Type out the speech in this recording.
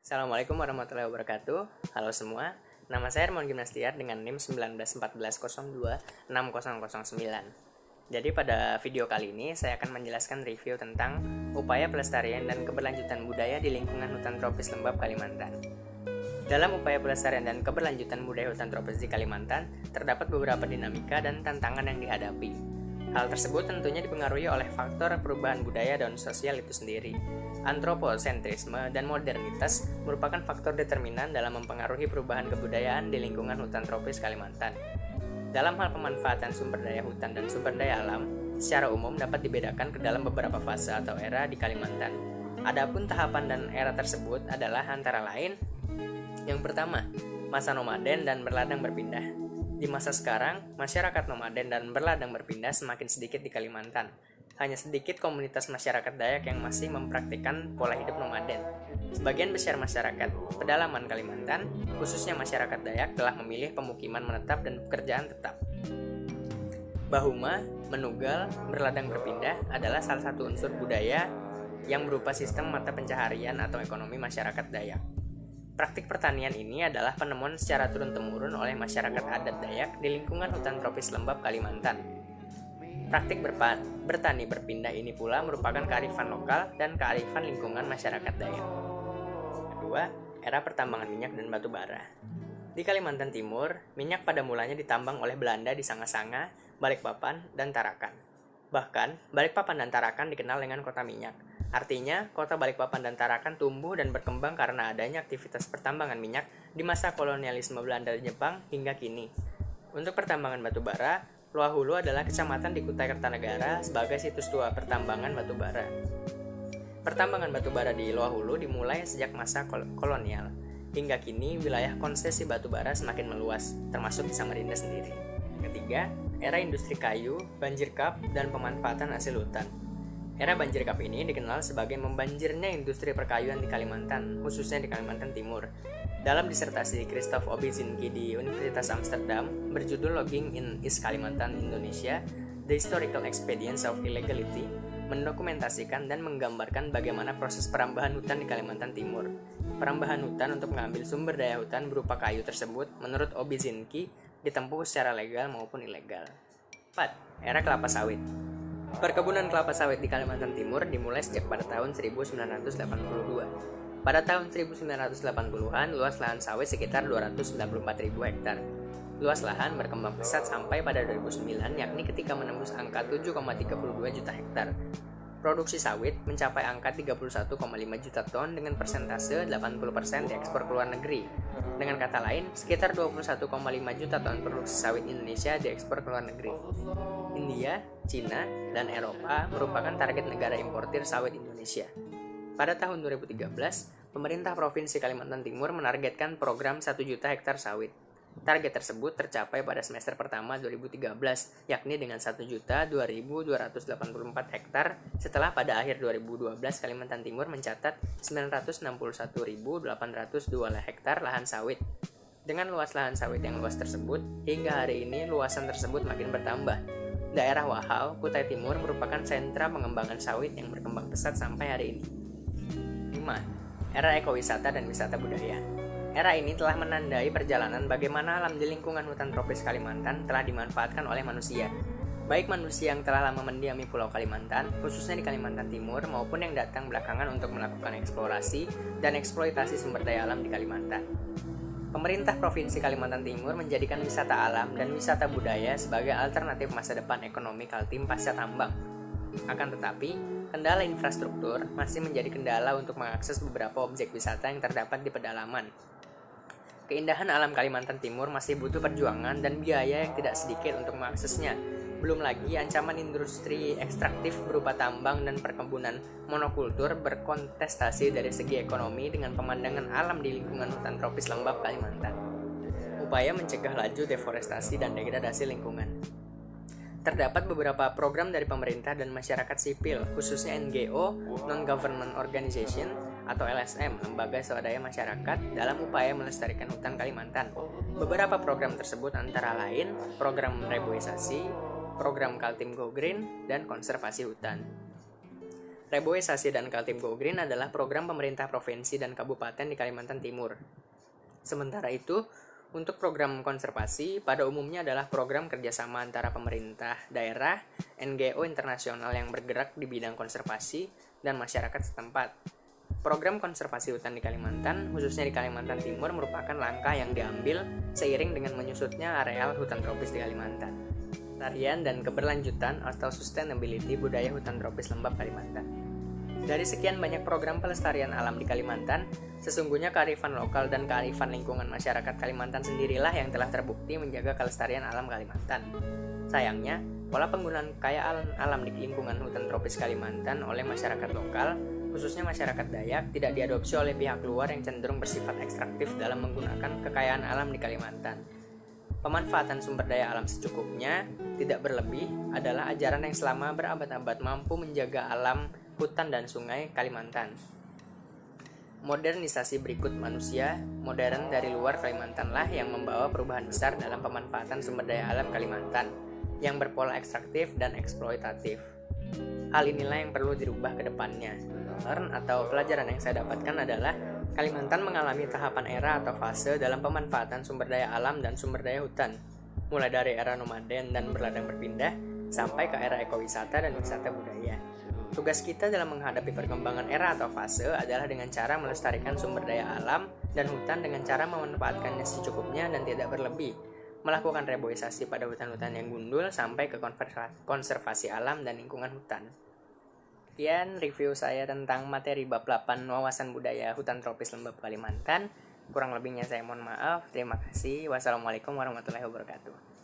Assalamualaikum warahmatullahi wabarakatuh. Halo semua, nama saya Hermon Gimnastiar dengan NIM 1914026009. Jadi pada video kali ini saya akan menjelaskan review tentang upaya pelestarian dan keberlanjutan budaya di lingkungan hutan tropis lembab Kalimantan. Dalam upaya pelestarian dan keberlanjutan budaya hutan tropis di Kalimantan, terdapat beberapa dinamika dan tantangan yang dihadapi. Hal tersebut tentunya dipengaruhi oleh faktor perubahan budaya dan sosial itu sendiri. Antroposentrisme dan modernitas merupakan faktor determinan dalam mempengaruhi perubahan kebudayaan di lingkungan hutan tropis Kalimantan. Dalam hal pemanfaatan sumber daya hutan dan sumber daya alam, secara umum dapat dibedakan ke dalam beberapa fase atau era di Kalimantan. Adapun tahapan dan era tersebut adalah antara lain: yang pertama, masa nomaden dan berladang berpindah. Di masa sekarang, masyarakat nomaden dan berladang berpindah semakin sedikit di Kalimantan. Hanya sedikit komunitas masyarakat Dayak yang masih mempraktikkan pola hidup nomaden. Sebagian besar masyarakat pedalaman Kalimantan, khususnya masyarakat Dayak, telah memilih pemukiman menetap dan pekerjaan tetap. Bahuma, menugal, berladang berpindah adalah salah satu unsur budaya yang berupa sistem mata pencaharian atau ekonomi masyarakat Dayak. Praktik pertanian ini adalah penemuan secara turun-temurun oleh masyarakat adat Dayak di lingkungan hutan tropis lembab Kalimantan. Praktik bertani berpindah ini pula merupakan kearifan lokal dan kearifan lingkungan masyarakat Dayak. Kedua, era pertambangan minyak dan batu bara. Di Kalimantan Timur, minyak pada mulanya ditambang oleh Belanda di Sanga-Sanga, Balikpapan, dan Tarakan. Bahkan, Balikpapan dan Tarakan dikenal dengan kota minyak. Artinya, kota Balikpapan dan Tarakan tumbuh dan berkembang karena adanya aktivitas pertambangan minyak di masa kolonialisme Belanda dan Jepang hingga kini. Untuk pertambangan batu bara, Luah Hulu adalah kecamatan di Kutai Kartanegara sebagai situs tua pertambangan batu bara. Pertambangan batu bara di Luah Hulu dimulai sejak masa kolonial. Hingga kini, wilayah konsesi batu bara semakin meluas, termasuk di Samarinda sendiri. Ketiga, era industri kayu, banjir kap, dan pemanfaatan hasil hutan. Era banjir kap ini dikenal sebagai membanjirnya industri perkayuan di Kalimantan, khususnya di Kalimantan Timur. Dalam disertasi Christoph Obizinski di Universitas Amsterdam berjudul Logging in East Kalimantan, Indonesia, The Historical Expedience of Illegality, mendokumentasikan dan menggambarkan bagaimana proses perambahan hutan di Kalimantan Timur. Perambahan hutan untuk mengambil sumber daya hutan berupa kayu tersebut, menurut Obizinski, ditempuh secara legal maupun ilegal. 4. Era kelapa sawit. Perkebunan kelapa sawit di Kalimantan Timur dimulai sejak pada tahun 1982. Pada tahun 1980-an, luas lahan sawit sekitar 294.000 hektar. Luas lahan berkembang pesat sampai pada 2009, yakni ketika menembus angka 7,32 juta hektar. Produksi sawit mencapai angka 31,5 juta ton dengan persentase 80% diekspor ke luar negeri. Dengan kata lain, sekitar 21,5 juta ton produksi sawit Indonesia diekspor ke luar negeri. India, Cina, dan Eropa merupakan target negara importir sawit Indonesia. Pada tahun 2013, pemerintah Provinsi Kalimantan Timur menargetkan program 1 juta hektar sawit. Target tersebut tercapai pada semester pertama 2013, yakni dengan 1.02.284 hektar, setelah pada akhir 2012 Kalimantan Timur mencatat 961.802 hektar lahan sawit. Dengan luas lahan sawit yang luas tersebut, hingga hari ini luasan tersebut makin bertambah. Daerah Wahau, Kutai Timur merupakan sentra pengembangan sawit yang berkembang pesat sampai hari ini. 5. Era ekowisata dan wisata budaya. Era ini telah menandai perjalanan bagaimana alam di lingkungan hutan tropis Kalimantan telah dimanfaatkan oleh manusia. Baik manusia yang telah lama mendiami Pulau Kalimantan, khususnya di Kalimantan Timur, maupun yang datang belakangan untuk melakukan eksplorasi dan eksploitasi sumber daya alam di Kalimantan. Pemerintah Provinsi Kalimantan Timur menjadikan wisata alam dan wisata budaya sebagai alternatif masa depan ekonomi Kaltim pasca tambang. Akan tetapi, kendala infrastruktur masih menjadi kendala untuk mengakses beberapa objek wisata yang terdapat di pedalaman. Keindahan alam Kalimantan Timur masih butuh perjuangan dan biaya yang tidak sedikit untuk mengaksesnya. Belum lagi ancaman industri ekstraktif berupa tambang dan perkebunan monokultur berkontestasi dari segi ekonomi dengan pemandangan alam di lingkungan hutan tropis lembab Kalimantan. Upaya mencegah laju deforestasi dan degradasi lingkungan. Terdapat beberapa program dari pemerintah dan masyarakat sipil, khususnya NGO, Non-Government Organization, atau LSM, Lembaga Swadaya Masyarakat, dalam upaya melestarikan hutan Kalimantan. Beberapa program tersebut antara lain program reboisasi, program Kaltim Go Green, dan konservasi hutan. Reboisasi dan Kaltim Go Green adalah program pemerintah provinsi dan kabupaten di Kalimantan Timur. Sementara itu, untuk program konservasi pada umumnya adalah program kerjasama antara pemerintah daerah, NGO internasional yang bergerak di bidang konservasi, dan masyarakat setempat. Program konservasi hutan di Kalimantan, khususnya di Kalimantan Timur, merupakan langkah yang diambil seiring dengan menyusutnya areal hutan tropis di Kalimantan. Pelestarian dan keberlanjutan atau sustainability budaya hutan tropis lembap Kalimantan. Dari sekian banyak program pelestarian alam di Kalimantan, sesungguhnya kearifan lokal dan kearifan lingkungan masyarakat Kalimantan sendirilah yang telah terbukti menjaga kelestarian alam Kalimantan. Sayangnya, pola penggunaan kekayaan alam di lingkungan hutan tropis Kalimantan oleh masyarakat lokal, khususnya masyarakat Dayak, tidak diadopsi oleh pihak luar yang cenderung bersifat ekstraktif dalam menggunakan kekayaan alam di Kalimantan. Pemanfaatan sumber daya alam secukupnya, tidak berlebih, adalah ajaran yang selama berabad-abad mampu menjaga alam, hutan, dan sungai Kalimantan. Modernisasi berikut manusia modern dari luar Kalimantanlah yang membawa perubahan besar dalam pemanfaatan sumber daya alam Kalimantan, yang berpola ekstraktif dan eksploitatif. Hal inilah yang perlu dirubah ke depannya. Atau pelajaran yang saya dapatkan adalah Kalimantan mengalami tahapan era atau fase dalam pemanfaatan sumber daya alam dan sumber daya hutan, mulai dari era nomaden dan berladang berpindah, sampai ke era ekowisata dan wisata budaya. Tugas kita dalam menghadapi perkembangan era atau fase adalah dengan cara melestarikan sumber daya alam dan hutan dengan cara memanfaatkannya secukupnya dan tidak berlebih, melakukan reboisasi pada hutan-hutan yang gundul sampai ke konservasi alam dan lingkungan hutan. Sekian review saya tentang materi bab 8 wawasan budaya hutan tropis lembap Kalimantan. Kurang lebihnya saya mohon maaf. Terima kasih. Wassalamualaikum warahmatullahi wabarakatuh.